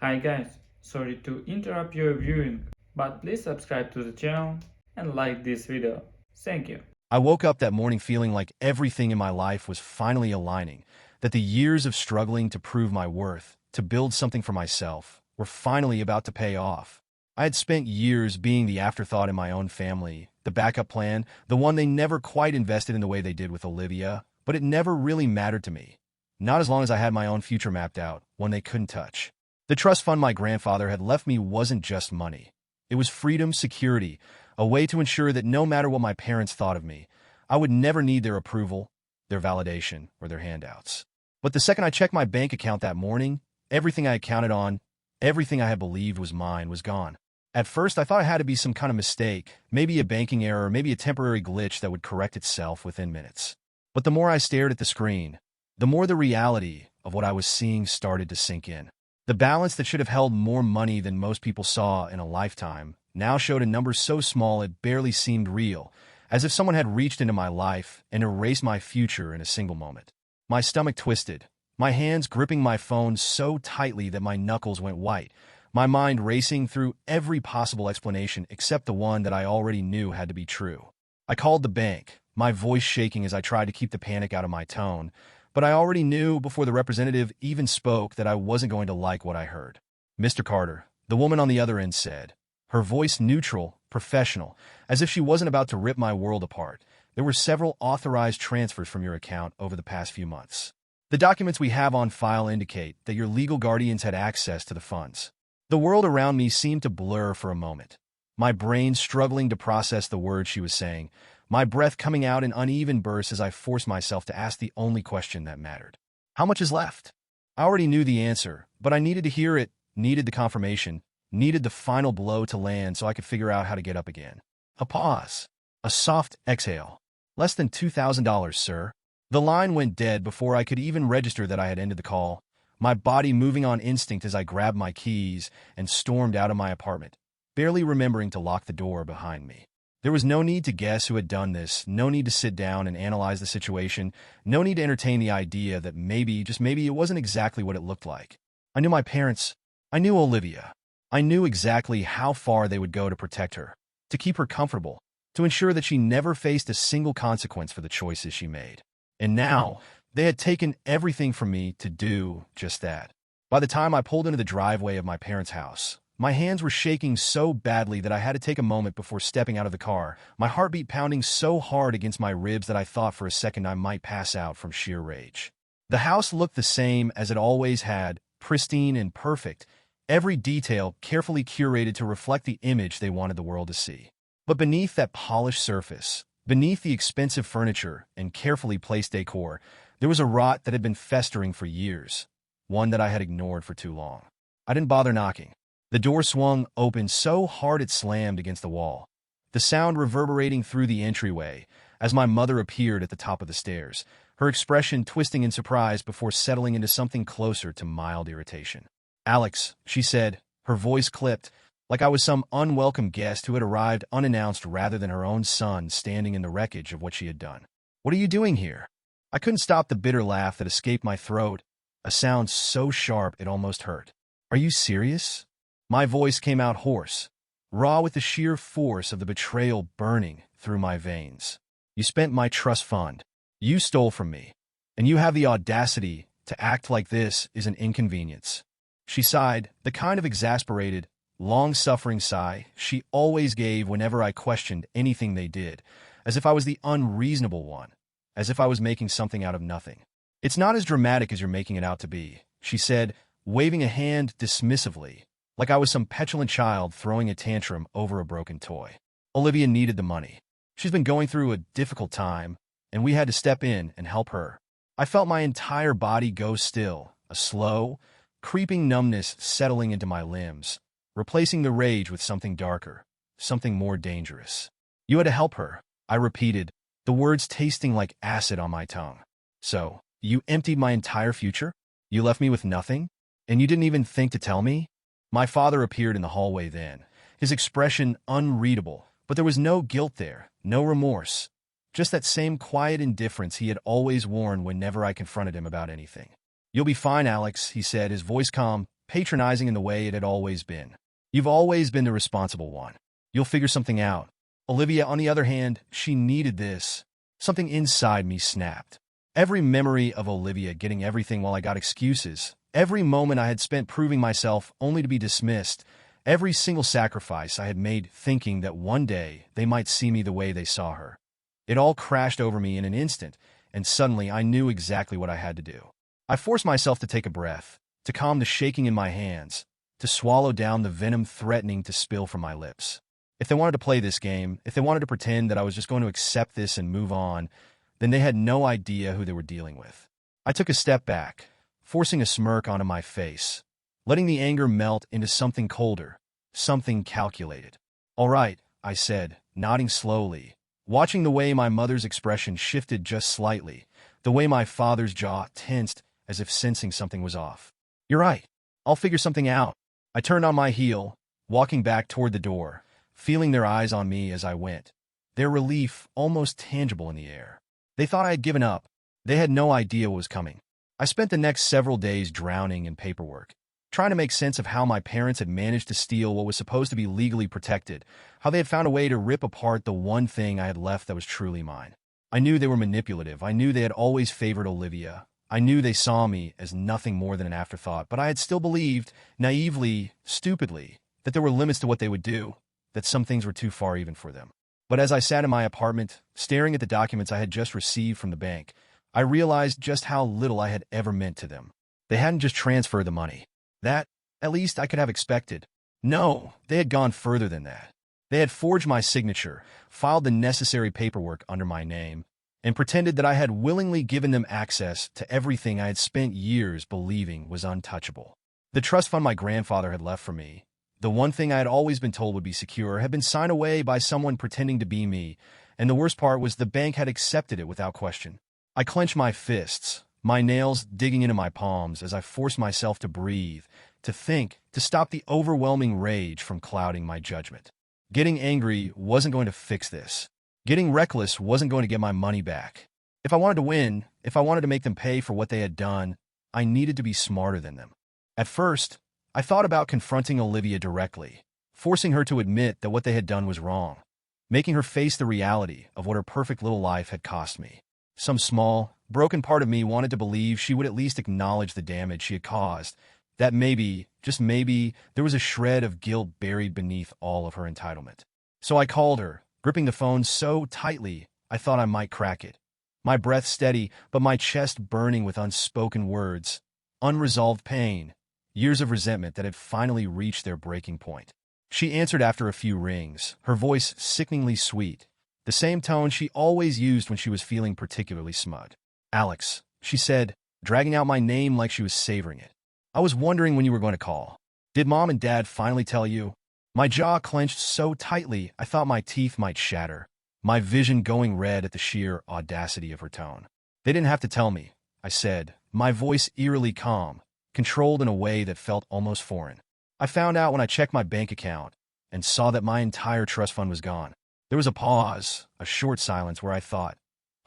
Hi guys, sorry to interrupt your viewing, but please subscribe to the channel and like this video. Thank you. I woke up that morning feeling like everything in my life was finally aligning, that the years of struggling to prove my worth, to build something for myself, were finally about to pay off. I had spent years being the afterthought in my own family, the backup plan, the one they never quite invested in the way they did with Olivia, but it never really mattered to me. Not as long as I had my own future mapped out, one they couldn't touch. The trust fund my grandfather had left me wasn't just money. It was freedom, security, a way to ensure that no matter what my parents thought of me, I would never need their approval, their validation, or their handouts. But the second I checked my bank account that morning, everything I had counted on, everything I had believed was mine, was gone. At first, I thought it had to be some kind of mistake, maybe a banking error, maybe a temporary glitch that would correct itself within minutes. But the more I stared at the screen, the more the reality of what I was seeing started to sink in. The balance that should have held more money than most people saw in a lifetime now showed a number so small it barely seemed real, as if someone had reached into my life and erased my future in a single moment. My stomach twisted, my hands gripping my phone so tightly that my knuckles went white, my mind racing through every possible explanation except the one that I already knew had to be true. I called the bank, my voice shaking as I tried to keep the panic out of my tone, but I already knew before the representative even spoke that I wasn't going to like what I heard. "Mr. Carter," the woman on the other end said, her voice neutral, professional, as if she wasn't about to rip my world apart. "There were several authorized transfers from your account over the past few months. The documents we have on file indicate that your legal guardians had access to the funds." The world around me seemed to blur for a moment, my brain struggling to process the words she was saying, my breath coming out in uneven bursts as I forced myself to ask the only question that mattered. "How much is left?" I already knew the answer, but I needed to hear it, needed the confirmation, needed the final blow to land so I could figure out how to get up again. A pause. A soft exhale. "Less than $2,000, sir." The line went dead before I could even register that I had ended the call, my body moving on instinct as I grabbed my keys and stormed out of my apartment, barely remembering to lock the door behind me. There was no need to guess who had done this, no need to sit down and analyze the situation, no need to entertain the idea that maybe, just maybe, it wasn't exactly what it looked like. I knew my parents. I knew Olivia. I knew exactly how far they would go to protect her, to keep her comfortable, to ensure that she never faced a single consequence for the choices she made. And now, they had taken everything from me to do just that. By the time I pulled into the driveway of my parents' house, my hands were shaking so badly that I had to take a moment before stepping out of the car, my heartbeat pounding so hard against my ribs that I thought for a second I might pass out from sheer rage. The house looked the same as it always had, pristine and perfect, every detail carefully curated to reflect the image they wanted the world to see. But beneath that polished surface, beneath the expensive furniture and carefully placed decor, there was a rot that had been festering for years, one that I had ignored for too long. I didn't bother knocking. The door swung open so hard it slammed against the wall, the sound reverberating through the entryway as my mother appeared at the top of the stairs, her expression twisting in surprise before settling into something closer to mild irritation. "Alex," she said, her voice clipped, like I was some unwelcome guest who had arrived unannounced rather than her own son standing in the wreckage of what she had done. "What are you doing here?" I couldn't stop the bitter laugh that escaped my throat, a sound so sharp it almost hurt. "Are you serious?" My voice came out hoarse, raw with the sheer force of the betrayal burning through my veins. "You spent my trust fund. You stole from me. And you have the audacity to act like this is an inconvenience." She sighed, the kind of exasperated, long-suffering sigh she always gave whenever I questioned anything they did, as if I was the unreasonable one, as if I was making something out of nothing. "It's not as dramatic as you're making it out to be," she said, waving a hand dismissively, like I was some petulant child throwing a tantrum over a broken toy. "Olivia needed the money. She's been going through a difficult time, and we had to step in and help her." I felt my entire body go still, a slow, creeping numbness settling into my limbs, replacing the rage with something darker, something more dangerous. "You had to help her," I repeated, the words tasting like acid on my tongue. "So, you emptied my entire future? You left me with nothing? And you didn't even think to tell me?" My father appeared in the hallway then, his expression unreadable, but there was no guilt there, no remorse, just that same quiet indifference he had always worn whenever I confronted him about anything. "You'll be fine, Alex," he said, his voice calm, patronizing in the way it had always been. You've always been the responsible one. You'll figure something out. Olivia, on the other hand, she needed this. Something inside me snapped. Every memory of Olivia getting everything while I got excuses, every moment I had spent proving myself only to be dismissed, every single sacrifice I had made thinking that one day they might see me the way they saw her. It all crashed over me in an instant, and suddenly I knew exactly what I had to do. I forced myself to take a breath, to calm the shaking in my hands, to swallow down the venom threatening to spill from my lips. If they wanted to play this game, if they wanted to pretend that I was just going to accept this and move on, then they had no idea who they were dealing with. I took a step back, forcing a smirk onto my face, letting the anger melt into something colder, something calculated. "All right," I said, nodding slowly, watching the way my mother's expression shifted just slightly, the way my father's jaw tensed as if sensing something was off. "You're right. I'll figure something out." I turned on my heel, walking back toward the door, feeling their eyes on me as I went, their relief almost tangible in the air. They thought I had given up. They had no idea what was coming. I spent the next several days drowning in paperwork, trying to make sense of how my parents had managed to steal what was supposed to be legally protected, how they had found a way to rip apart the one thing I had left that was truly mine. I knew they were manipulative. I knew they had always favored Olivia. I knew they saw me as nothing more than an afterthought, but I had still believed, naively, stupidly, that there were limits to what they would do, that some things were too far even for them. But as I sat in my apartment, staring at the documents I had just received from the bank, I realized just how little I had ever meant to them. They hadn't just transferred the money. That, at least, I could have expected. No, they had gone further than that. They had forged my signature, filed the necessary paperwork under my name, and pretended that I had willingly given them access to everything I had spent years believing was untouchable. The trust fund my grandfather had left for me, the one thing I had always been told would be secure, had been signed away by someone pretending to be me, and the worst part was the bank had accepted it without question. I clenched my fists, my nails digging into my palms as I forced myself to breathe, to think, to stop the overwhelming rage from clouding my judgment. Getting angry wasn't going to fix this. Getting reckless wasn't going to get my money back. If I wanted to win, if I wanted to make them pay for what they had done, I needed to be smarter than them. At first, I thought about confronting Olivia directly, forcing her to admit that what they had done was wrong, making her face the reality of what her perfect little life had cost me. Some small, broken part of me wanted to believe she would at least acknowledge the damage she had caused, that maybe, just maybe, there was a shred of guilt buried beneath all of her entitlement. So I called her, gripping the phone so tightly I thought I might crack it. My breath steady, but my chest burning with unspoken words, unresolved pain, years of resentment that had finally reached their breaking point. She answered after a few rings, her voice sickeningly sweet, the same tone she always used when she was feeling particularly smug. "Alex," she said, dragging out my name like she was savoring it. "I was wondering when you were going to call. Did Mom and Dad finally tell you?" My jaw clenched so tightly I thought my teeth might shatter, my vision going red at the sheer audacity of her tone. "They didn't have to tell me," I said, my voice eerily calm, controlled in a way that felt almost foreign. "I found out when I checked my bank account and saw that my entire trust fund was gone." There was a pause, a short silence where I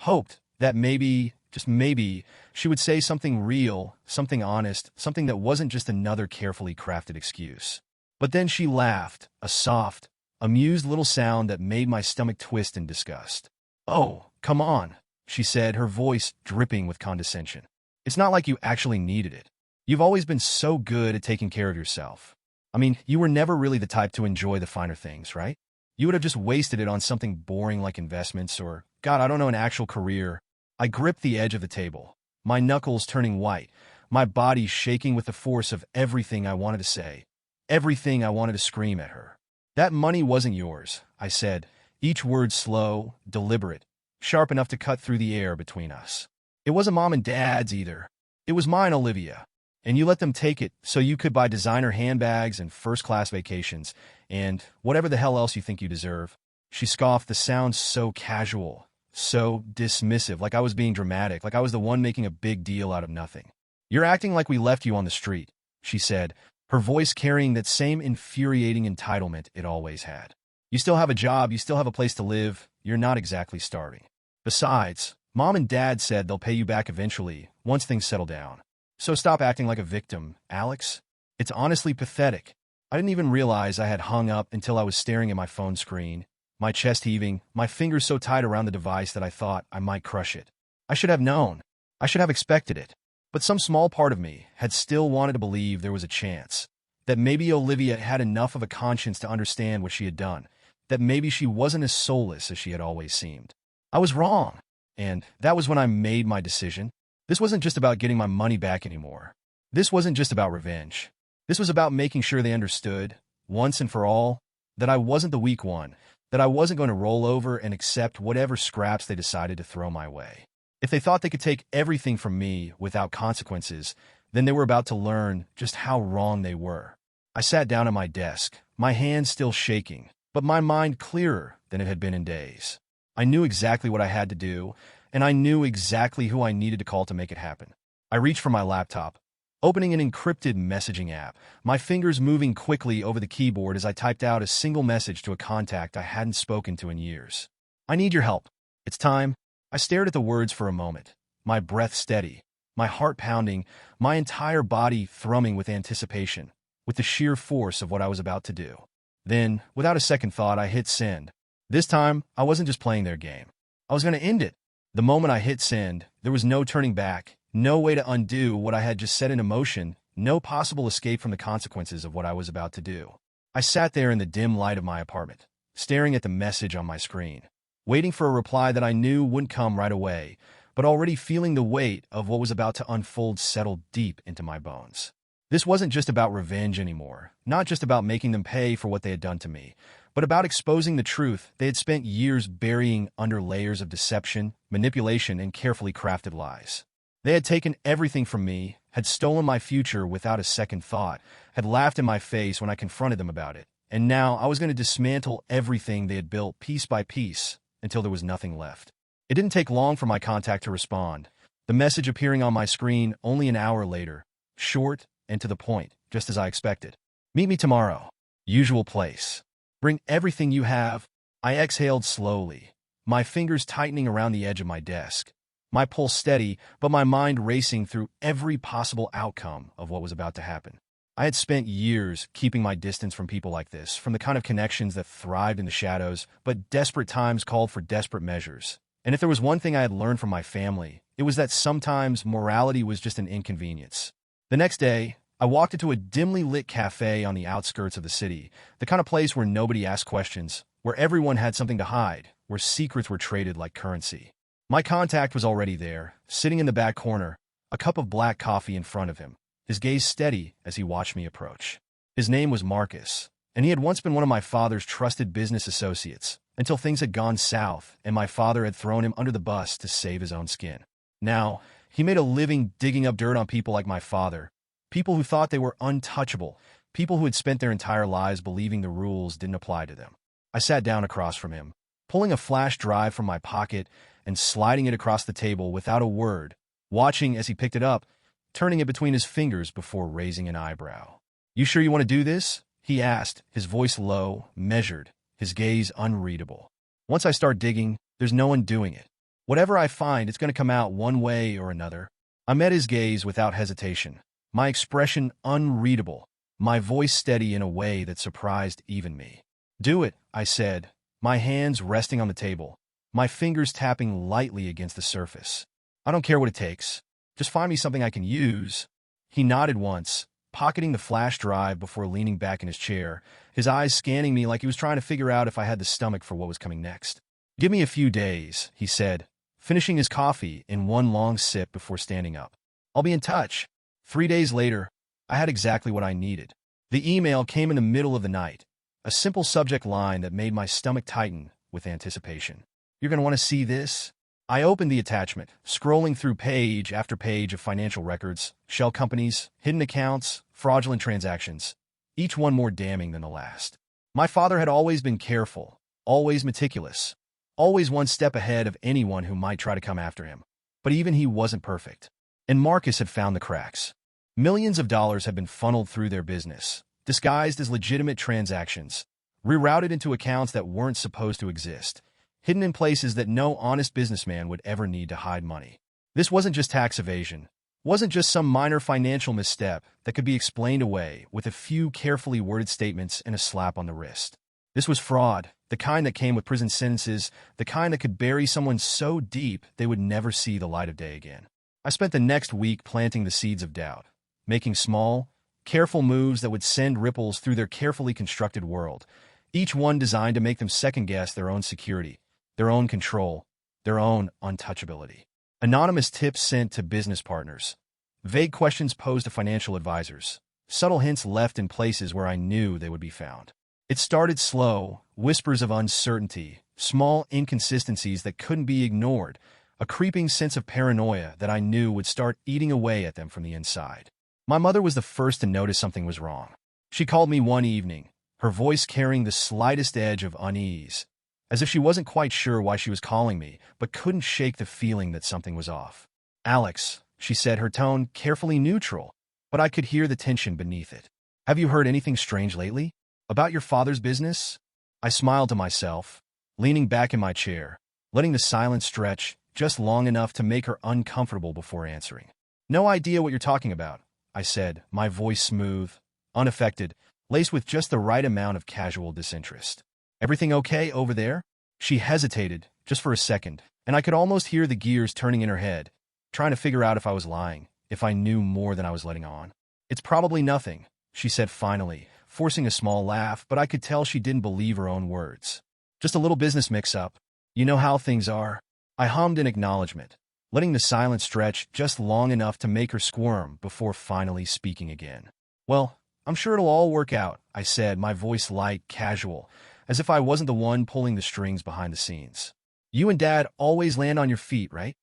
hoped that maybe, just maybe, she would say something real, something honest, something that wasn't just another carefully crafted excuse. But then she laughed, a soft, amused little sound that made my stomach twist in disgust. "Oh, come on," she said, her voice dripping with condescension. "It's not like you actually needed it. You've always been so good at taking care of yourself. I mean, you were never really the type to enjoy the finer things, right? You would have just wasted it on something boring like investments or, God, I don't know, an actual career." I gripped the edge of the table, my knuckles turning white, my body shaking with the force of everything I wanted to say, everything I wanted to scream at her. "That money wasn't yours," I said, each word slow, deliberate, sharp enough to cut through the air between us. "It wasn't Mom and Dad's either. It was mine, Olivia. And you let them take it so you could buy designer handbags and first-class vacations, and whatever the hell else you think you deserve." She scoffed, the sound so casual, so dismissive, like I was being dramatic, like I was the one making a big deal out of nothing. "You're acting like we left you on the street," she said, her voice carrying that same infuriating entitlement it always had. "You still have a job, you still have a place to live, you're not exactly starving. Besides, Mom and Dad said they'll pay you back eventually, once things settle down. So stop acting like a victim, Alex. It's honestly pathetic. I didn't even realize I had hung up until I was staring at my phone screen, my chest heaving, my fingers so tight around the device that I thought I might crush it. I should have known. I should have expected it. But some small part of me had still wanted to believe there was a chance. That maybe Olivia had enough of a conscience to understand what she had done. That maybe she wasn't as soulless as she had always seemed. I was wrong. And that was when I made my decision. This wasn't just about getting my money back anymore. This wasn't just about revenge. This was about making sure they understood, once and for all, that I wasn't the weak one, that I wasn't going to roll over and accept whatever scraps they decided to throw my way. If they thought they could take everything from me without consequences, then they were about to learn just how wrong they were. I sat down at my desk, my hands still shaking, but my mind clearer than it had been in days. I knew exactly what I had to do, and I knew exactly who I needed to call to make it happen. I reached for my laptop, opening an encrypted messaging app, my fingers moving quickly over the keyboard as I typed out a single message to a contact I hadn't spoken to in years. I need your help. It's time. I stared at the words for a moment, my breath steady, my heart pounding, my entire body thrumming with anticipation, with the sheer force of what I was about to do. Then, without a second thought, I hit send. This time, I wasn't just playing their game. I was going to end it. The moment I hit send, there was no turning back, no way to undo what I had just set in motion, no possible escape from the consequences of what I was about to do. I sat there in the dim light of my apartment, staring at the message on my screen, waiting for a reply that I knew wouldn't come right away, but already feeling the weight of what was about to unfold settle deep into my bones. This wasn't just about revenge anymore, not just about making them pay for what they had done to me, but about exposing the truth they had spent years burying under layers of deception, manipulation, and carefully crafted lies. They had taken everything from me, had stolen my future without a second thought, had laughed in my face when I confronted them about it, and now I was going to dismantle everything they had built piece by piece until there was nothing left. It didn't take long for my contact to respond, the message appearing on my screen only an hour later, short and to the point, just as I expected. Meet me tomorrow. Usual place. Bring everything you have. I exhaled slowly, my fingers tightening around the edge of my desk. My pulse steady, but my mind racing through every possible outcome of what was about to happen. I had spent years keeping my distance from people like this, from the kind of connections that thrived in the shadows, but desperate times called for desperate measures. And if there was one thing I had learned from my family, it was that sometimes morality was just an inconvenience. The next day, I walked into a dimly lit cafe on the outskirts of the city, the kind of place where nobody asked questions, where everyone had something to hide, where secrets were traded like currency. My contact was already there, sitting in the back corner, a cup of black coffee in front of him, his gaze steady as he watched me approach. His name was Marcus, and he had once been one of my father's trusted business associates, until things had gone south and my father had thrown him under the bus to save his own skin. Now, he made a living digging up dirt on people like my father, people who thought they were untouchable, people who had spent their entire lives believing the rules didn't apply to them. I sat down across from him, pulling a flash drive from my pocket and sliding it across the table without a word, watching as he picked it up, turning it between his fingers before raising an eyebrow. "You sure you want to do this?" he asked, his voice low, measured, his gaze unreadable. "Once I start digging, there's no undoing it. Whatever I find, it's going to come out one way or another." I met his gaze without hesitation, my expression unreadable, my voice steady in a way that surprised even me. "Do it," I said, my hands resting on the table, my fingers tapping lightly against the surface. "I don't care what it takes. Just find me something I can use." He nodded once, pocketing the flash drive before leaning back in his chair, his eyes scanning me like he was trying to figure out if I had the stomach for what was coming next. "Give me a few days," he said, finishing his coffee in one long sip before standing up. "I'll be in touch." 3 days later, I had exactly what I needed. The email came in the middle of the night, a simple subject line that made my stomach tighten with anticipation. "You're going to want to see this." I opened the attachment, scrolling through page after page of financial records, shell companies, hidden accounts, fraudulent transactions, each one more damning than the last. My father had always been careful, always meticulous, always one step ahead of anyone who might try to come after him. But even he wasn't perfect. And Marcus had found the cracks. Millions of dollars had been funneled through their business, disguised as legitimate transactions, rerouted into accounts that weren't supposed to exist, hidden in places that no honest businessman would ever need to hide money. This wasn't just tax evasion. wasn't just some minor financial misstep that could be explained away with a few carefully worded statements and a slap on the wrist. This was fraud, the kind that came with prison sentences, the kind that could bury someone so deep they would never see the light of day again. I spent the next week planting the seeds of doubt, making small, careful moves that would send ripples through their carefully constructed world, each one designed to make them second-guess their own security, their own control, their own untouchability. Anonymous tips sent to business partners, vague questions posed to financial advisors, subtle hints left in places where I knew they would be found. It started slow, whispers of uncertainty, small inconsistencies that couldn't be ignored, a creeping sense of paranoia that I knew would start eating away at them from the inside. My mother was the first to notice something was wrong. She called me one evening, her voice carrying the slightest edge of unease, as if she wasn't quite sure why she was calling me, but couldn't shake the feeling that something was off. "Alex," she said, her tone carefully neutral, but I could hear the tension beneath it. "Have you heard anything strange lately? About your father's business?" I smiled to myself, leaning back in my chair, letting the silence stretch just long enough to make her uncomfortable before answering. "No idea what you're talking about," I said, my voice smooth, unaffected, laced with just the right amount of casual disinterest. "Everything okay over there?" She hesitated, just for a second, and I could almost hear the gears turning in her head, trying to figure out if I was lying, if I knew more than I was letting on. "It's probably nothing," she said finally, forcing a small laugh, but I could tell she didn't believe her own words. "Just a little business mix-up. You know how things are." I hummed in acknowledgement, letting the silence stretch just long enough to make her squirm before finally speaking again. "Well, I'm sure it'll all work out," I said, my voice light, casual, as if I wasn't the one pulling the strings behind the scenes. "You and Dad always land on your feet, right?"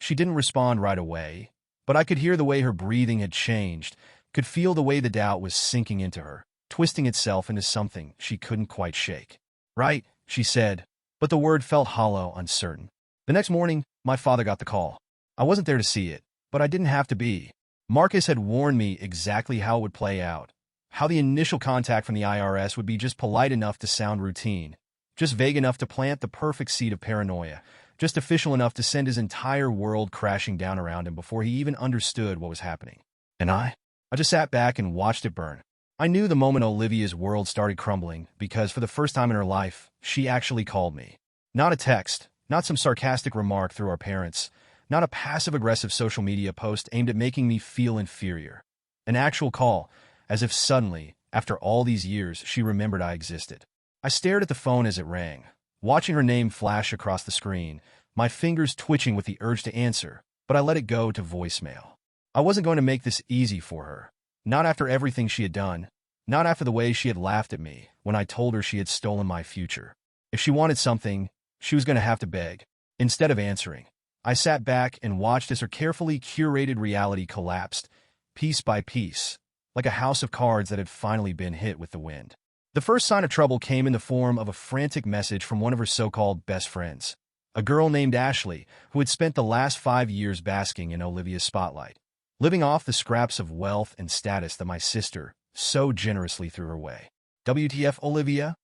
She didn't respond right away, but I could hear the way her breathing had changed, could feel the way the doubt was sinking into her, twisting itself into something she couldn't quite shake. "Right," she said, but the word felt hollow, uncertain. The next morning, my father got the call. I wasn't there to see it, but I didn't have to be. Marcus had warned me exactly how it would play out, how the initial contact from the IRS would be just polite enough to sound routine, just vague enough to plant the perfect seed of paranoia, just official enough to send his entire world crashing down around him before he even understood what was happening. And I just sat back and watched it burn. I knew the moment Olivia's world started crumbling because for the first time in her life, she actually called me. Not a text, not some sarcastic remark through our parents, not a passive-aggressive social media post aimed at making me feel inferior. An actual call, as if suddenly, after all these years, she remembered I existed. I stared at the phone as it rang, watching her name flash across the screen, my fingers twitching with the urge to answer, but I let it go to voicemail. I wasn't going to make this easy for her. Not after everything she had done, not after the way she had laughed at me when I told her she had stolen my future. If she wanted something, she was going to have to beg. Instead of answering, I sat back and watched as her carefully curated reality collapsed, piece by piece, like a house of cards that had finally been hit with the wind. The first sign of trouble came in the form of a frantic message from one of her so-called best friends, a girl named Ashley who had spent the last 5 years basking in Olivia's spotlight, living off the scraps of wealth and status that my sister so generously threw her way. "WTF, Olivia?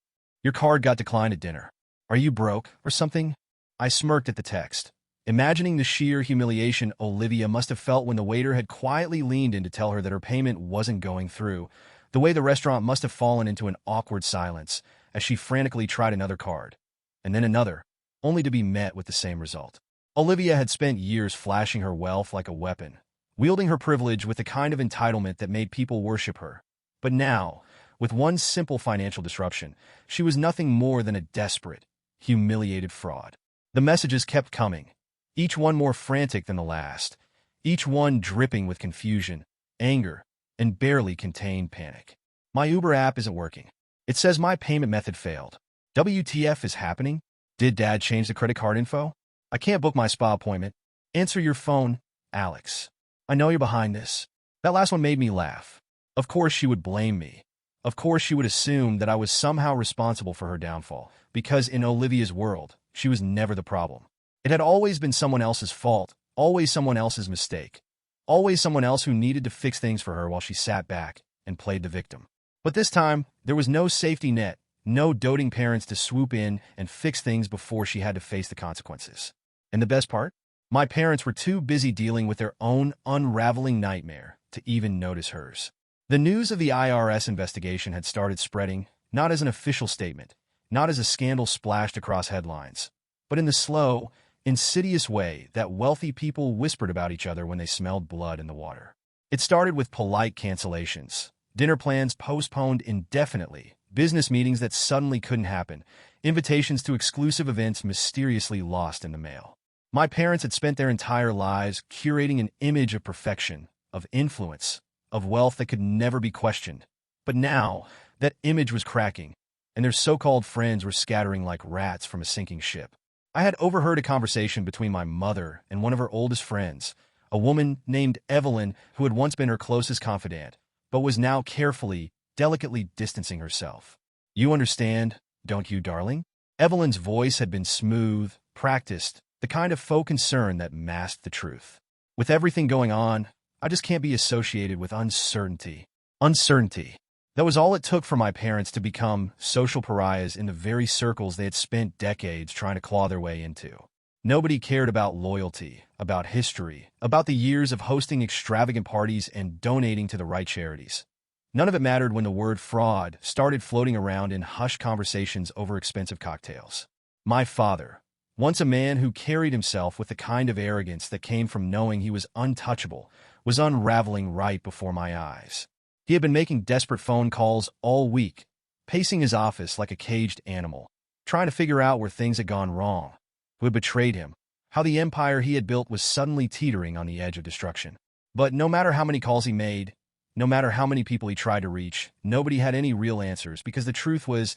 Your card got declined at dinner. Are you broke or something?" I smirked at the text, imagining the sheer humiliation Olivia must have felt when the waiter had quietly leaned in to tell her that her payment wasn't going through, the way the restaurant must have fallen into an awkward silence as she frantically tried another card, and then another, only to be met with the same result. Olivia had spent years flashing her wealth like a weapon, wielding her privilege with the kind of entitlement that made people worship her. But now, with one simple financial disruption, she was nothing more than a desperate, humiliated fraud. The messages kept coming, each one more frantic than the last, each one dripping with confusion, anger, and barely contained panic. "My Uber app isn't working. It says my payment method failed. WTF is happening? Did Dad change the credit card info? I can't book my spa appointment. Answer your phone, Alex. I know you're behind this." That last one made me laugh. Of course she would blame me. Of course she would assume that I was somehow responsible for her downfall, because in Olivia's world, she was never the problem. It had always been someone else's fault, always someone else's mistake, always someone else who needed to fix things for her while she sat back and played the victim. But this time, there was no safety net, no doting parents to swoop in and fix things before she had to face the consequences. And the best part? My parents were too busy dealing with their own unraveling nightmare to even notice hers. The news of the IRS investigation had started spreading, not as an official statement, not as a scandal splashed across headlines, but in the slow, insidious way that wealthy people whispered about each other when they smelled blood in the water. It started with polite cancellations, dinner plans postponed indefinitely, business meetings that suddenly couldn't happen, invitations to exclusive events mysteriously lost in the mail. My parents had spent their entire lives curating an image of perfection, of influence, of wealth that could never be questioned. But now, that image was cracking, and their so-called friends were scattering like rats from a sinking ship. I had overheard a conversation between my mother and one of her oldest friends, a woman named Evelyn who had once been her closest confidant, but was now carefully, delicately distancing herself. "You understand, don't you, darling?" Evelyn's voice had been smooth, practiced, the kind of faux concern that masked the truth. "With everything going on, I just can't be associated with uncertainty." Uncertainty. That was all it took for my parents to become social pariahs in the very circles they had spent decades trying to claw their way into. Nobody cared about loyalty, about history, about the years of hosting extravagant parties and donating to the right charities. None of it mattered when the word fraud started floating around in hushed conversations over expensive cocktails. My father, once a man who carried himself with the kind of arrogance that came from knowing he was untouchable, was unraveling right before my eyes. He had been making desperate phone calls all week, pacing his office like a caged animal, trying to figure out where things had gone wrong, who had betrayed him, how the empire he had built was suddenly teetering on the edge of destruction. But no matter how many calls he made, no matter how many people he tried to reach, nobody had any real answers because the truth was,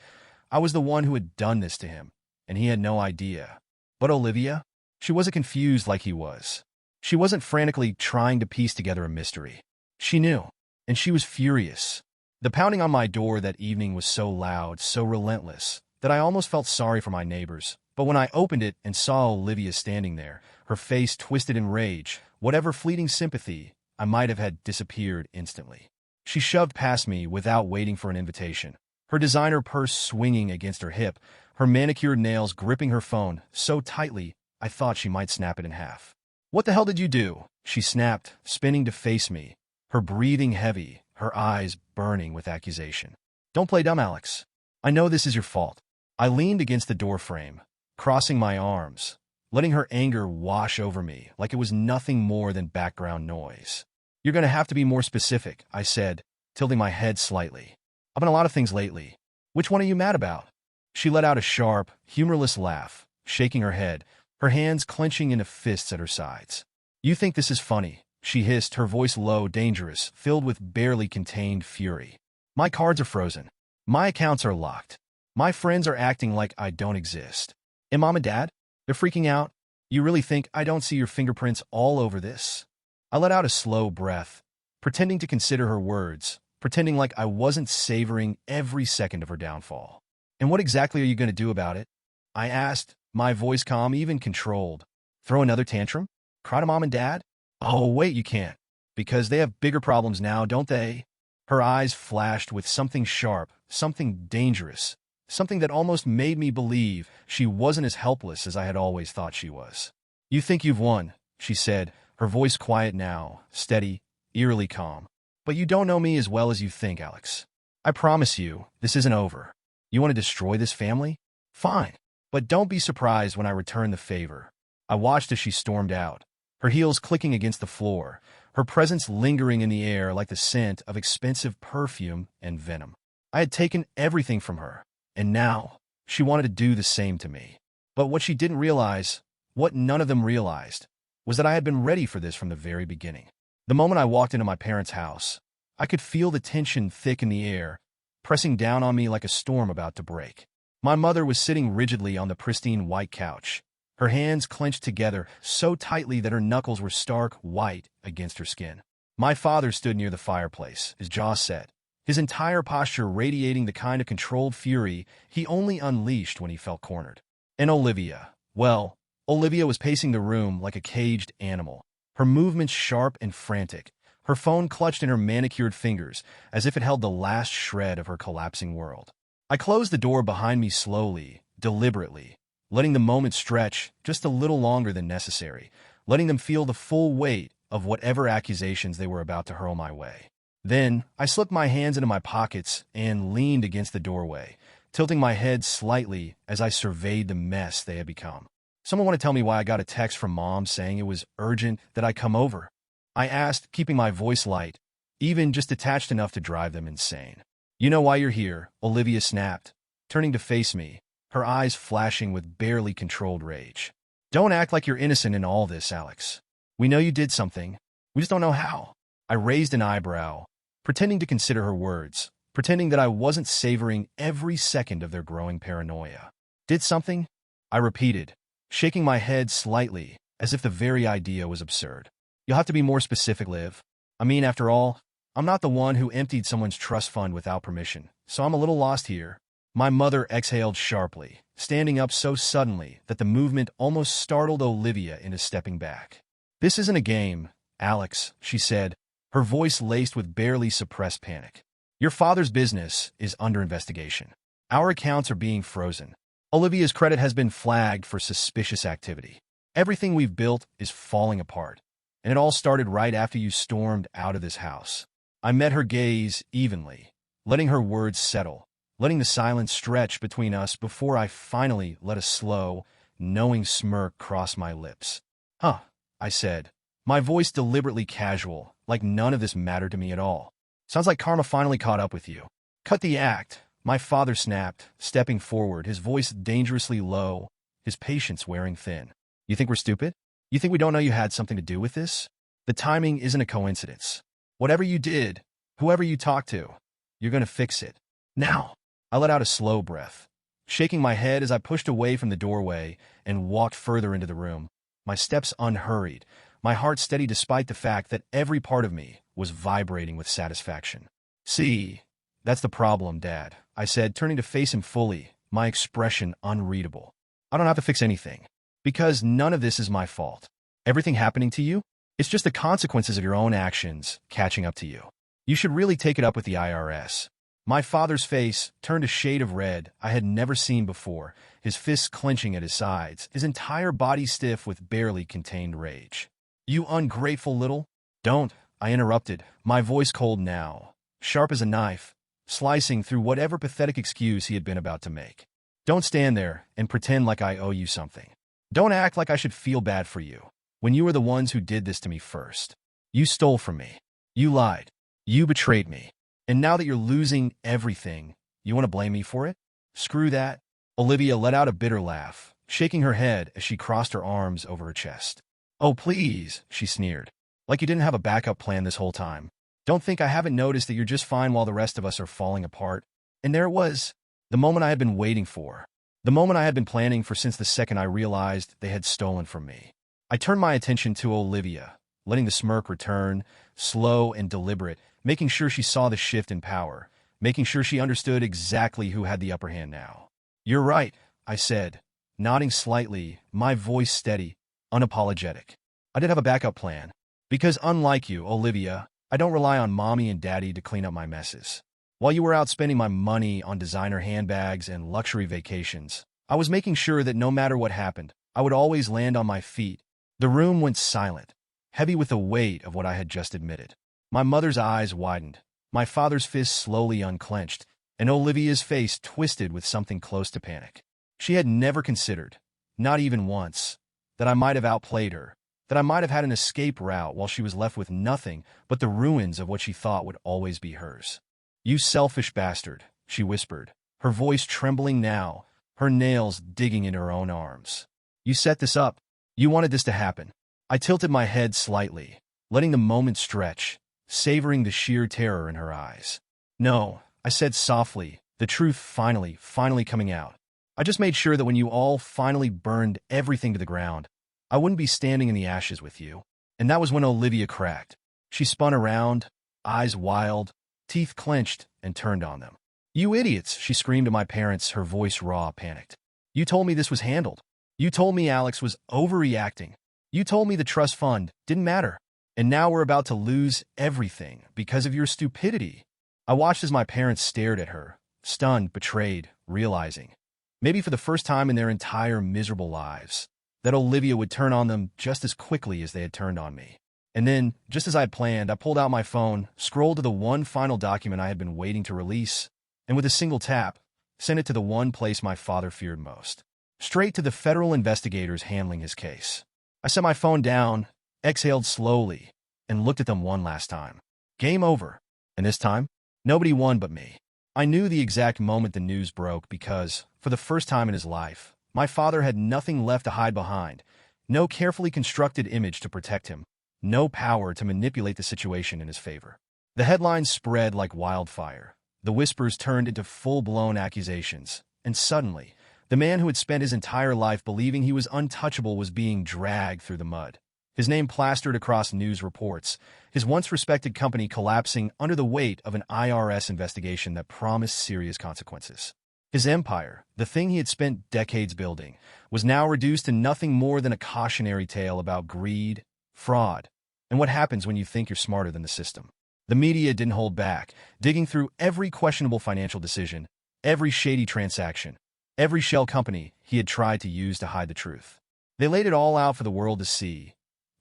I was the one who had done this to him, and he had no idea. But Olivia? She wasn't confused like he was. She wasn't frantically trying to piece together a mystery. She knew, and she was furious. The pounding on my door that evening was so loud, so relentless, that I almost felt sorry for my neighbors. But when I opened it and saw Olivia standing there, her face twisted in rage, whatever fleeting sympathy I might have had disappeared instantly. She shoved past me without waiting for an invitation, her designer purse swinging against her hip, her manicured nails gripping her phone so tightly I thought she might snap it in half. "What the hell did you do?" she snapped, spinning to face me, her breathing heavy, her eyes burning with accusation. "Don't play dumb, Alex. I know this is your fault." I leaned against the doorframe, crossing my arms, letting her anger wash over me like it was nothing more than background noise. "You're going to have to be more specific," I said, tilting my head slightly. "I've been a lot of things lately. Which one are you mad about?" She let out a sharp, humorless laugh, shaking her head, her hands clenching into fists at her sides. "You think this is funny," she hissed, her voice low, dangerous, filled with barely contained fury. "My cards are frozen. My accounts are locked. My friends are acting like I don't exist. And Mom and Dad? They're freaking out. You really think I don't see your fingerprints all over this?" I let out a slow breath, pretending to consider her words, pretending like I wasn't savoring every second of her downfall. "And what exactly are you going to do about it?" I asked, my voice calm, even controlled. "Throw another tantrum? Cry to Mom and Dad?" "Oh, wait, you can't. Because they have bigger problems now, don't they?" Her eyes flashed with something sharp, something dangerous, something that almost made me believe she wasn't as helpless as I had always thought she was. "You think you've won," she said, her voice quiet now, steady, eerily calm. "But you don't know me as well as you think, Alex. I promise you, this isn't over. You want to destroy this family? Fine. But don't be surprised when I return the favor." I watched as she stormed out, her heels clicking against the floor, her presence lingering in the air like the scent of expensive perfume and venom. I had taken everything from her, and now she wanted to do the same to me. But what she didn't realize, what none of them realized, was that I had been ready for this from the very beginning. The moment I walked into my parents' house, I could feel the tension thick in the air, pressing down on me like a storm about to break. My mother was sitting rigidly on the pristine white couch, her hands clenched together so tightly that her knuckles were stark white against her skin. My father stood near the fireplace, his jaw set, his entire posture radiating the kind of controlled fury he only unleashed when he felt cornered. And Olivia, well, Olivia was pacing the room like a caged animal, her movements sharp and frantic, her phone clutched in her manicured fingers as if it held the last shred of her collapsing world. I closed the door behind me slowly, deliberately, letting the moment stretch just a little longer than necessary, letting them feel the full weight of whatever accusations they were about to hurl my way. Then, I slipped my hands into my pockets and leaned against the doorway, tilting my head slightly as I surveyed the mess they had become. "Someone want to tell me why I got a text from Mom saying it was urgent that I come over?" I asked, keeping my voice light, even just detached enough to drive them insane. "You know why you're here," Olivia snapped, turning to face me, her eyes flashing with barely controlled rage. "Don't act like you're innocent in all this, Alex. We know you did something. We just don't know how." I raised an eyebrow, pretending to consider her words, pretending that I wasn't savoring every second of their growing paranoia. "Did something?" I repeated, shaking my head slightly, as if the very idea was absurd. "You'll have to be more specific, Liv. I mean, after all, I'm not the one who emptied someone's trust fund without permission, so I'm a little lost here." My mother exhaled sharply, standing up so suddenly that the movement almost startled Olivia into stepping back. "This isn't a game, Alex," she said, her voice laced with barely suppressed panic. "Your father's business is under investigation. Our accounts are being frozen. Olivia's credit has been flagged for suspicious activity. Everything we've built is falling apart, and it all started right after you stormed out of this house." I met her gaze evenly, letting her words settle, letting the silence stretch between us before I finally let a slow, knowing smirk cross my lips. "Huh," I said, my voice deliberately casual, like none of this mattered to me at all. "Sounds like karma finally caught up with you." "Cut the act," my father snapped, stepping forward, his voice dangerously low, his patience wearing thin. "You think we're stupid? You think we don't know you had something to do with this? The timing isn't a coincidence. Whatever you did, whoever you talked to, you're going to fix it. Now." I let out a slow breath, shaking my head as I pushed away from the doorway and walked further into the room, my steps unhurried, my heart steady despite the fact that every part of me was vibrating with satisfaction. "See, that's the problem, Dad," I said, turning to face him fully, my expression unreadable. "I don't have to fix anything, because none of this is my fault. Everything happening to you, it's just the consequences of your own actions catching up to you. You should really take it up with the IRS." My father's face turned a shade of red I had never seen before, his fists clenching at his sides, his entire body stiff with barely contained rage. "You ungrateful little—" "Don't," I interrupted, my voice cold now, sharp as a knife, slicing through whatever pathetic excuse he had been about to make. "Don't stand there and pretend like I owe you something. Don't act like I should feel bad for you, when you were the ones who did this to me first. You stole from me. You lied. You betrayed me. And now that you're losing everything, you want to blame me for it? Screw that." Olivia let out a bitter laugh, shaking her head as she crossed her arms over her chest. "Oh, please," she sneered. "Like you didn't have a backup plan this whole time. Don't think I haven't noticed that you're just fine while the rest of us are falling apart." And there it was, the moment I had been waiting for, the moment I had been planning for since the second I realized they had stolen from me. I turned my attention to Olivia, letting the smirk return, slow and deliberate, making sure she saw the shift in power, making sure she understood exactly who had the upper hand now. "You're right," I said, nodding slightly, my voice steady, unapologetic. "I did have a backup plan. Because unlike you, Olivia, I don't rely on Mommy and Daddy to clean up my messes. While you were out spending my money on designer handbags and luxury vacations, I was making sure that no matter what happened, I would always land on my feet." The room went silent, heavy with the weight of what I had just admitted. My mother's eyes widened, my father's fist slowly unclenched, and Olivia's face twisted with something close to panic. She had never considered, not even once, that I might have outplayed her, that I might have had an escape route while she was left with nothing but the ruins of what she thought would always be hers. "You selfish bastard," she whispered, her voice trembling now, her nails digging into her own arms. "You set this up. You wanted this to happen." I tilted my head slightly, letting the moment stretch, savoring the sheer terror in her eyes. "No," I said softly, the truth finally coming out. "I just made sure that when you all finally burned everything to the ground, I wouldn't be standing in the ashes with you." And that was when Olivia cracked. She spun around, eyes wild, teeth clenched, and turned on them. "You idiots," she screamed to my parents, her voice raw, panicked. "You told me this was handled. You told me Alex was overreacting. You told me the trust fund didn't matter. And now we're about to lose everything because of your stupidity." I watched as my parents stared at her, stunned, betrayed, realizing, maybe for the first time in their entire miserable lives, that Olivia would turn on them just as quickly as they had turned on me. And then, just as I had planned, I pulled out my phone, scrolled to the one final document I had been waiting to release, and with a single tap, sent it to the one place my father feared most. Straight to the federal investigators handling his case. I set my phone down, exhaled slowly, and looked at them one last time. Game over. And this time, nobody won but me. I knew the exact moment the news broke because, for the first time in his life, my father had nothing left to hide behind, no carefully constructed image to protect him, no power to manipulate the situation in his favor. The headlines spread like wildfire. The whispers turned into full-blown accusations, and suddenly, the man who had spent his entire life believing he was untouchable was being dragged through the mud. His name plastered across news reports, his once-respected company collapsing under the weight of an IRS investigation that promised serious consequences. His empire, the thing he had spent decades building, was now reduced to nothing more than a cautionary tale about greed, fraud, and what happens when you think you're smarter than the system. The media didn't hold back, digging through every questionable financial decision, every shady transaction, every shell company he had tried to use to hide the truth. They laid it all out for the world to see.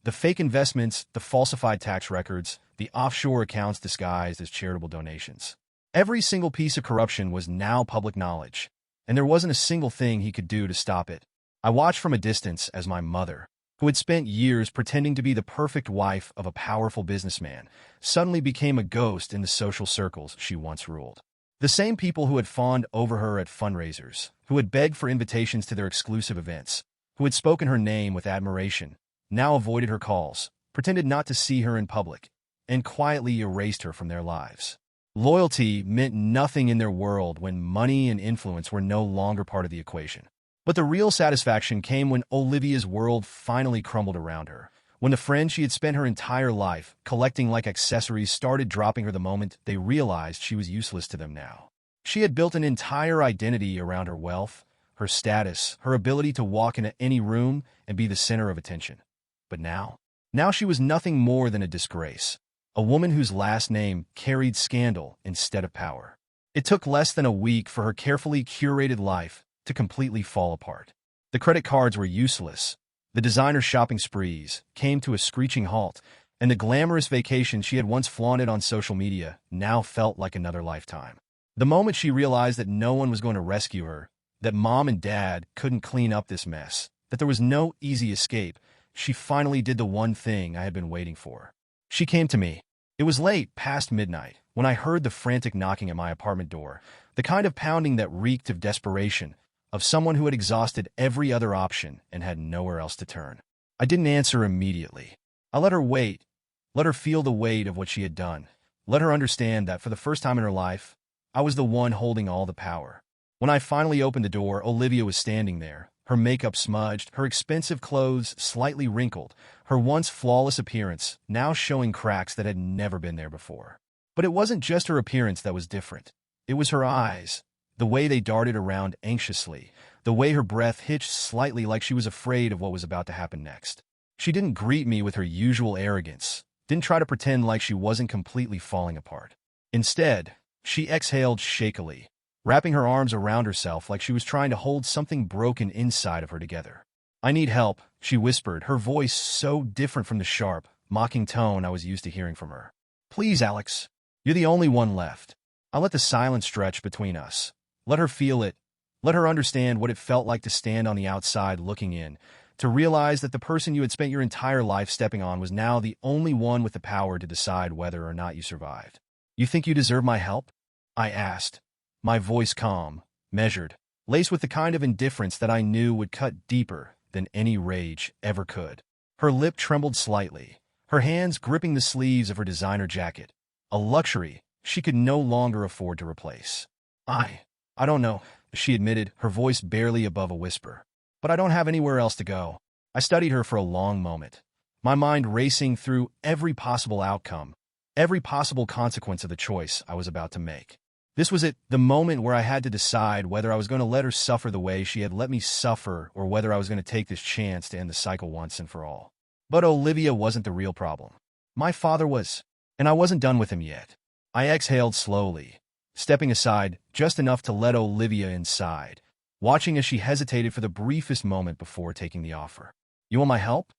The fake investments, the falsified tax records, the offshore accounts disguised as charitable donations. Every single piece of corruption was now public knowledge, and there wasn't a single thing he could do to stop it. I watched from a distance as my mother, who had spent years pretending to be the perfect wife of a powerful businessman, suddenly became a ghost in the social circles she once ruled. The same people who had fawned over her at fundraisers, who had begged for invitations to their exclusive events, who had spoken her name with admiration, now avoided her calls, pretended not to see her in public, and quietly erased her from their lives. Loyalty meant nothing in their world when money and influence were no longer part of the equation. But the real satisfaction came when Olivia's world finally crumbled around her, when the friends she had spent her entire life collecting like accessories started dropping her the moment they realized she was useless to them now. She had built an entire identity around her wealth, her status, her ability to walk into any room and be the center of attention. But now she was nothing more than a disgrace, a woman whose last name carried scandal instead of power. It took less than a week for her carefully curated life to completely fall apart. The credit cards were useless, the designer shopping sprees came to a screeching halt, and the glamorous vacation she had once flaunted on social media now felt like another lifetime. The moment she realized that no one was going to rescue her, that mom and dad couldn't clean up this mess, that there was no easy escape, she finally did the one thing I had been waiting for. She came to me. It was late, past midnight, when I heard the frantic knocking at my apartment door, the kind of pounding that reeked of desperation, of someone who had exhausted every other option and had nowhere else to turn. I didn't answer immediately. I let her wait, let her feel the weight of what she had done, let her understand that for the first time in her life, I was the one holding all the power. When I finally opened the door, Olivia was standing there, her makeup smudged, her expensive clothes slightly wrinkled, her once flawless appearance now showing cracks that had never been there before. But it wasn't just her appearance that was different. It was her eyes, the way they darted around anxiously, the way her breath hitched slightly like she was afraid of what was about to happen next. She didn't greet me with her usual arrogance, didn't try to pretend like she wasn't completely falling apart. Instead, she exhaled shakily, wrapping her arms around herself like she was trying to hold something broken inside of her together. "I need help," she whispered, her voice so different from the sharp, mocking tone I was used to hearing from her. "Please, Alex. You're the only one left." I let the silence stretch between us. Let her feel it. Let her understand what it felt like to stand on the outside looking in, to realize that the person you had spent your entire life stepping on was now the only one with the power to decide whether or not you survived. "You think you deserve my help?" I asked, my voice calm, measured, laced with the kind of indifference that I knew would cut deeper than any rage ever could. Her lip trembled slightly, her hands gripping the sleeves of her designer jacket, a luxury she could no longer afford to replace. I don't know," she admitted, her voice barely above a whisper. "But I don't have anywhere else to go." I studied her for a long moment, my mind racing through every possible outcome, every possible consequence of the choice I was about to make. This was it, the moment where I had to decide whether I was going to let her suffer the way she had let me suffer or whether I was going to take this chance to end the cycle once and for all. But Olivia wasn't the real problem. My father was, and I wasn't done with him yet. I exhaled slowly, stepping aside just enough to let Olivia inside, watching as she hesitated for the briefest moment before taking the offer. "You want my help?"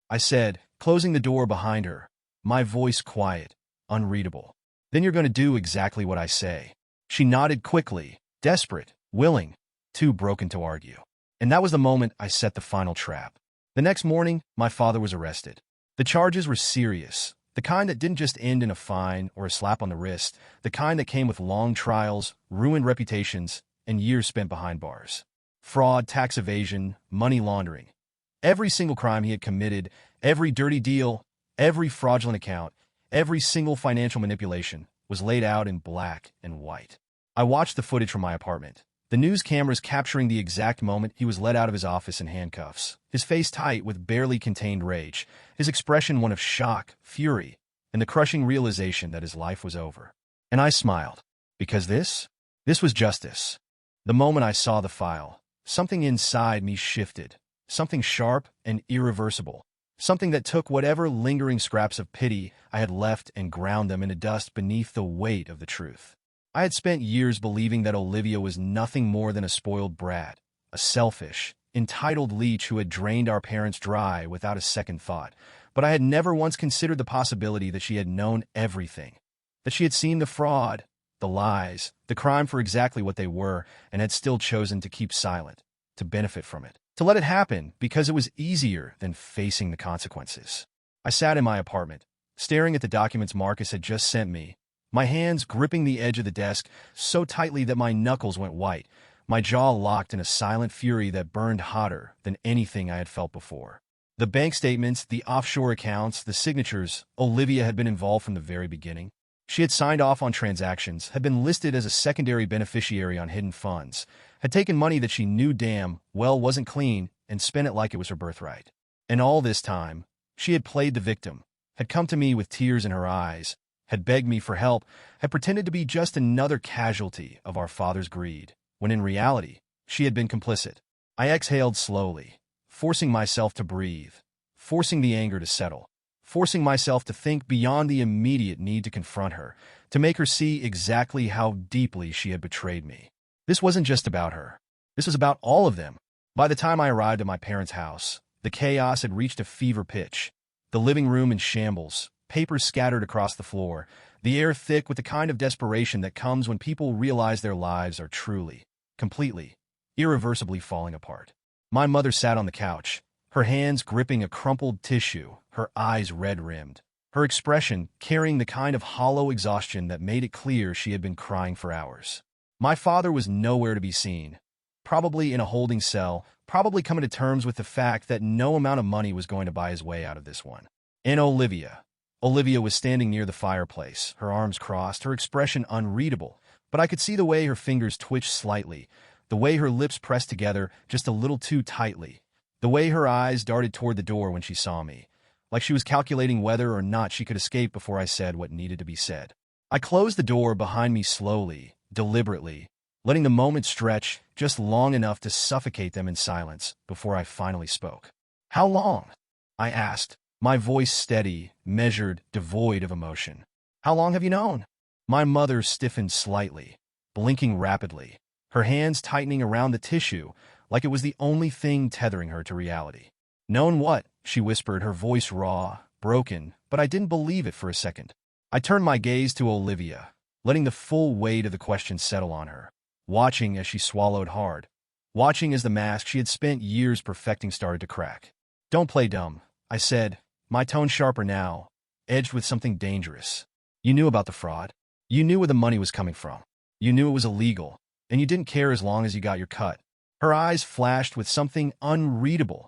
I said, closing the door behind her, my voice quiet, unreadable. "Then you're going to do exactly what I say." She nodded quickly, desperate, willing, too broken to argue. And that was the moment I set the final trap. The next morning, my father was arrested. The charges were serious, the kind that didn't just end in a fine or a slap on the wrist, the kind that came with long trials, ruined reputations, and years spent behind bars. Fraud, tax evasion, money laundering. Every single crime he had committed, every dirty deal, every fraudulent account, every single financial manipulation was laid out in black and white. I watched the footage from my apartment. The news cameras capturing the exact moment he was led out of his office in handcuffs, his face tight with barely contained rage, his expression one of shock, fury, and the crushing realization that his life was over. And I smiled, because this was justice. The moment I saw the file, something inside me shifted, something sharp and irreversible, something that took whatever lingering scraps of pity I had left and ground them into dust beneath the weight of the truth. I had spent years believing that Olivia was nothing more than a spoiled brat, a selfish, entitled leech who had drained our parents dry without a second thought, but I had never once considered the possibility that she had known everything, that she had seen the fraud, the lies, the crime for exactly what they were, and had still chosen to keep silent, to benefit from it, to let it happen because it was easier than facing the consequences. I sat in my apartment, staring at the documents Marcus had just sent me, my hands gripping the edge of the desk so tightly that my knuckles went white, my jaw locked in a silent fury that burned hotter than anything I had felt before. The bank statements, the offshore accounts, the signatures, Olivia had been involved from the very beginning. She had signed off on transactions, had been listed as a secondary beneficiary on hidden funds, had taken money that she knew damn well wasn't clean and spent it like it was her birthright. And all this time, she had played the victim, had come to me with tears in her eyes, had begged me for help, had pretended to be just another casualty of our father's greed, when in reality, she had been complicit. I exhaled slowly, forcing myself to breathe, forcing the anger to settle, forcing myself to think beyond the immediate need to confront her, to make her see exactly how deeply she had betrayed me. This wasn't just about her. This was about all of them. By the time I arrived at my parents' house, the chaos had reached a fever pitch. The living room in shambles, papers scattered across the floor, the air thick with the kind of desperation that comes when people realize their lives are truly, completely, irreversibly falling apart. My mother sat on the couch, her hands gripping a crumpled tissue, her eyes red-rimmed, her expression carrying the kind of hollow exhaustion that made it clear she had been crying for hours. My father was nowhere to be seen, probably in a holding cell, probably coming to terms with the fact that no amount of money was going to buy his way out of this one. And Olivia was standing near the fireplace, her arms crossed, her expression unreadable, but I could see the way her fingers twitched slightly, the way her lips pressed together just a little too tightly, the way her eyes darted toward the door when she saw me, like she was calculating whether or not she could escape before I said what needed to be said. I closed the door behind me slowly, deliberately, letting the moment stretch just long enough to suffocate them in silence before I finally spoke. "How long?" I asked, my voice steady, measured, devoid of emotion. "How long have you known?" My mother stiffened slightly, blinking rapidly, her hands tightening around the tissue like it was the only thing tethering her to reality. "Known what?" she whispered, her voice raw, broken, but I didn't believe it for a second. I turned my gaze to Olivia, letting the full weight of the question settle on her, watching as she swallowed hard, watching as the mask she had spent years perfecting started to crack. "Don't play dumb," I said, my tone sharper now, edged with something dangerous. "You knew about the fraud. You knew where the money was coming from. You knew it was illegal, and you didn't care as long as you got your cut." Her eyes flashed with something unreadable.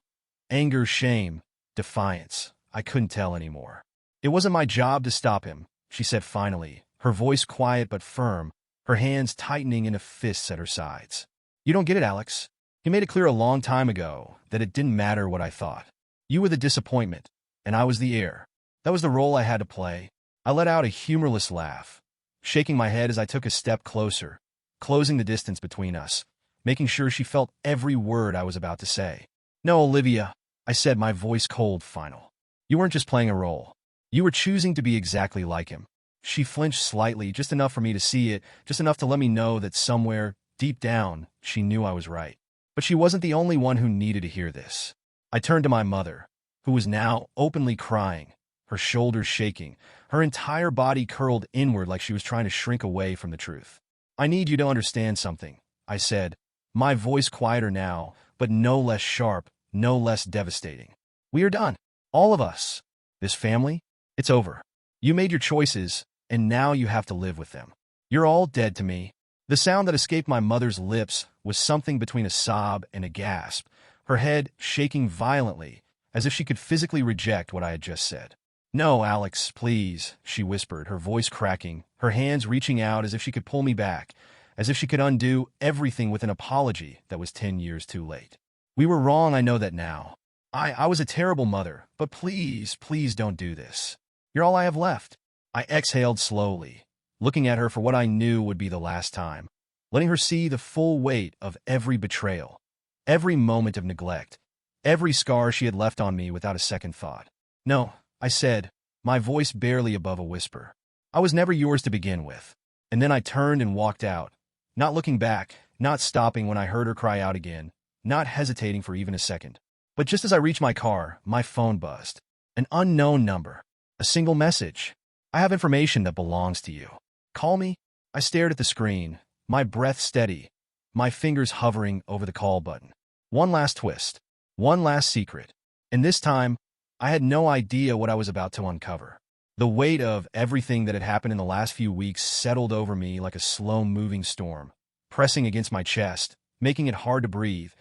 Anger, shame, defiance. I couldn't tell anymore. "It wasn't my job to stop him," she said finally, her voice quiet but firm, her hands tightening into fists at her sides. "You don't get it, Alex. He made it clear a long time ago that it didn't matter what I thought. You were the disappointment, and I was the heir. That was the role I had to play." I let out a humorless laugh, shaking my head as I took a step closer, closing the distance between us, making sure she felt every word I was about to say. "No, Olivia," I said, my voice cold, final. "You weren't just playing a role. You were choosing to be exactly like him." She flinched slightly, just enough for me to see it, just enough to let me know that somewhere, deep down, she knew I was right. But she wasn't the only one who needed to hear this. I turned to my mother, who was now openly crying, her shoulders shaking, her entire body curled inward like she was trying to shrink away from the truth. "I need you to understand something," I said, my voice quieter now, but no less sharp, no less devastating. "We are done. All of us. This family, it's over. You made your choices, and now you have to live with them. You're all dead to me." The sound that escaped my mother's lips was something between a sob and a gasp, her head shaking violently, as if she could physically reject what I had just said. "No, Alex, please," she whispered, her voice cracking, her hands reaching out as if she could pull me back, as if she could undo everything with an apology that was 10 years too late. "We were wrong, I know that now. I was a terrible mother, but please, please don't do this. You're all I have left." I exhaled slowly, looking at her for what I knew would be the last time, letting her see the full weight of every betrayal, every moment of neglect, every scar she had left on me without a second thought. "No," I said, my voice barely above a whisper. "I was never yours to begin with." And then I turned and walked out, not looking back, not stopping when I heard her cry out again, not hesitating for even a second. But just as I reached my car, my phone buzzed. An unknown number. A single message. "I have information that belongs to you. Call me." I stared at the screen, my breath steady, my fingers hovering over the call button. One last twist. One last secret. And this time, I had no idea what I was about to uncover. The weight of everything that had happened in the last few weeks settled over me like a slow-moving storm, pressing against my chest, making it hard to breathe,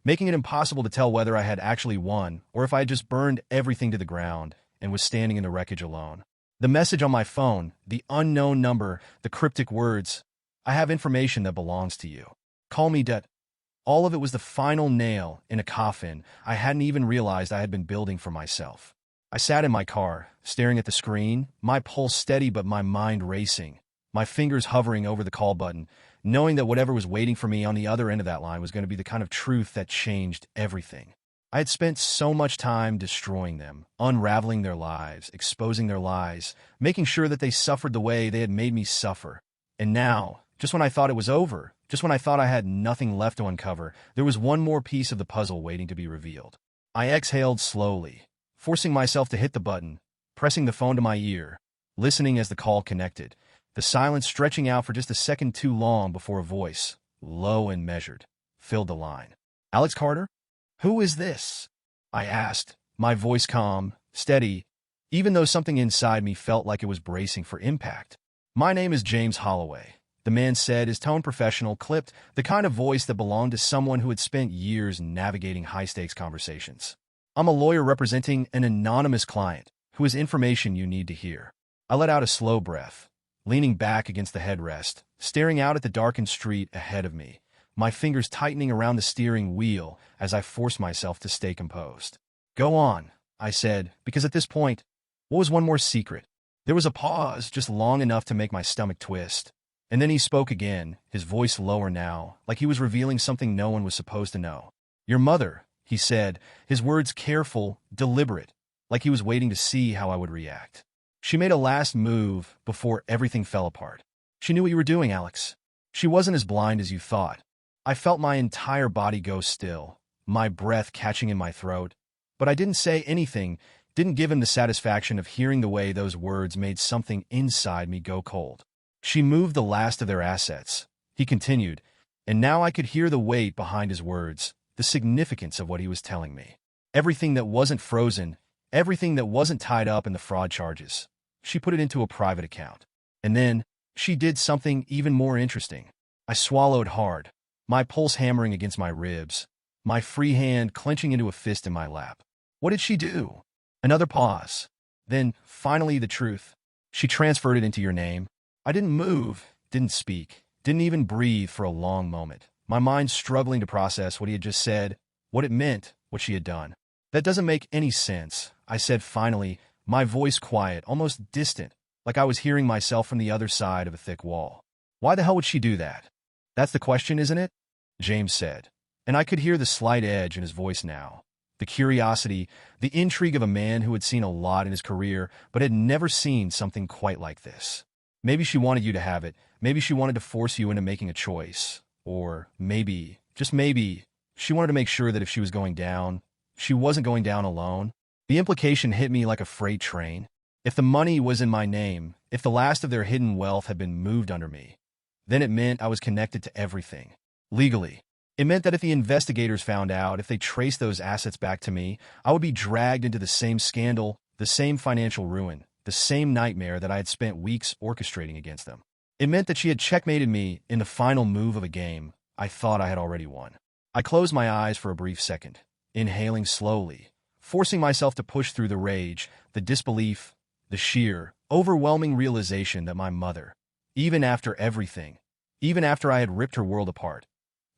making it impossible to tell whether I had actually won or if I had just burned everything to the ground and was standing in the wreckage alone. The message on my phone, the unknown number, the cryptic words, "I have information that belongs to you. Call me Det." All of it was the final nail in a coffin I hadn't even realized I had been building for myself. I sat in my car, staring at the screen, my pulse steady but my mind racing, my fingers hovering over the call button, knowing that whatever was waiting for me on the other end of that line was going to be the kind of truth that changed everything. I had spent so much time destroying them, unraveling their lives, exposing their lies, making sure that they suffered the way they had made me suffer. And now, just when I thought it was over, just when I thought I had nothing left to uncover, there was one more piece of the puzzle waiting to be revealed. I exhaled slowly, forcing myself to hit the button, pressing the phone to my ear, listening as the call connected, the silence stretching out for just a second too long before a voice, low and measured, filled the line. "Alex Carter? Who is this?" I asked, my voice calm, steady, even though something inside me felt like it was bracing for impact. "My name is James Holloway," the man said, his tone professional, clipped, the kind of voice that belonged to someone who had spent years navigating high-stakes conversations. "I'm a lawyer representing an anonymous client who has information you need to hear." I let out a slow breath, leaning back against the headrest, staring out at the darkened street ahead of me, my fingers tightening around the steering wheel as I forced myself to stay composed. "Go on," I said, because at this point, what was one more secret? There was a pause just long enough to make my stomach twist. And then he spoke again, his voice lower now, like he was revealing something no one was supposed to know. "Your mother," he said, his words careful, deliberate, like he was waiting to see how I would react. "She made a last move before everything fell apart. She knew what you were doing, Alex. She wasn't as blind as you thought." I felt my entire body go still, my breath catching in my throat, but I didn't say anything, didn't give him the satisfaction of hearing the way those words made something inside me go cold. "She moved the last of their assets," he continued, and now I could hear the weight behind his words, the significance of what he was telling me. Everything that wasn't frozen, everything that wasn't tied up in the fraud charges. She put it into a private account. And then, she did something even more interesting. I swallowed hard, my pulse hammering against my ribs, my free hand clenching into a fist in my lap. What did she do? Another pause. Then, finally, the truth. "She transferred it into your name." I didn't move, didn't speak, didn't even breathe for a long moment, my mind struggling to process what he had just said, what it meant, what she had done. "That doesn't make any sense," I said finally, my voice quiet, almost distant, like I was hearing myself from the other side of a thick wall. "Why the hell would she do that?" "That's the question, isn't it?" James said, and I could hear the slight edge in his voice now. The curiosity, the intrigue of a man who had seen a lot in his career, but had never seen something quite like this. "Maybe she wanted you to have it. Maybe she wanted to force you into making a choice. Or maybe, just maybe, She wanted to make sure that if she was going down, she wasn't going down alone. The implication hit me like a freight train. If the money was in my name, if the last of their hidden wealth had been moved under me, then it meant I was connected to everything. Legally, it meant that if the investigators found out, if they traced those assets back to me, I would be dragged into the same scandal, the same financial ruin, the same nightmare that I had spent weeks orchestrating against them. It meant that she had checkmated me in the final move of a game I thought I had already won. I closed my eyes for a brief second, inhaling slowly, forcing myself to push through the rage, the disbelief, the sheer, overwhelming realization that my mother, even after everything, even after I had ripped her world apart,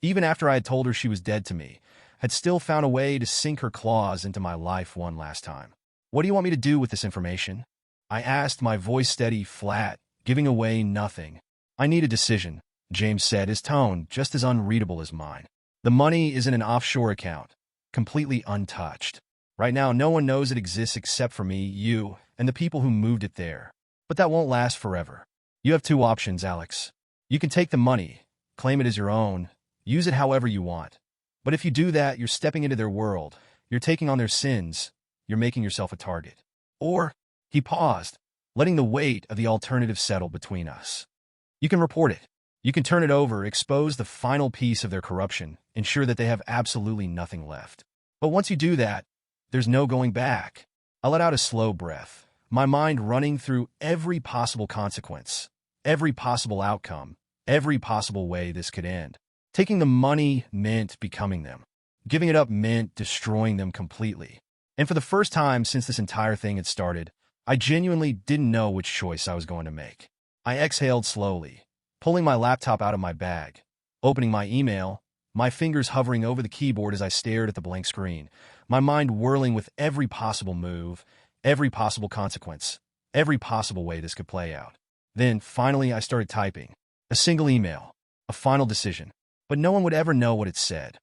even after I had told her she was dead to me, had still found a way to sink her claws into my life one last time. What do you want me to do with this information? I asked, my voice steady, flat, giving away nothing. I need a decision, James said, his tone just as unreadable as mine. The money is in an offshore account, completely untouched. Right now, no one knows it exists except for me, you, and the people who moved it there. But that won't last forever. You have two options, Alex. You can take the money, claim it as your own, use it however you want. But if you do that, you're stepping into their world, you're taking on their sins, you're making yourself a target. Or, he paused, letting the weight of the alternative settle between us. You can report it. You can turn it over, expose the final piece of their corruption, ensure that they have absolutely nothing left. But once you do that, there's no going back. I let out a slow breath, my mind running through every possible consequence, every possible outcome, every possible way this could end. Taking the money meant becoming them. Giving it up meant destroying them completely. And for the first time since this entire thing had started, I genuinely didn't know which choice I was going to make. I exhaled slowly, pulling my laptop out of my bag, opening my email, my fingers hovering over the keyboard as I stared at the blank screen, my mind whirling with every possible move, every possible consequence, every possible way this could play out. Then, finally, I started typing. A single email, a final decision. But no one would ever know what it said.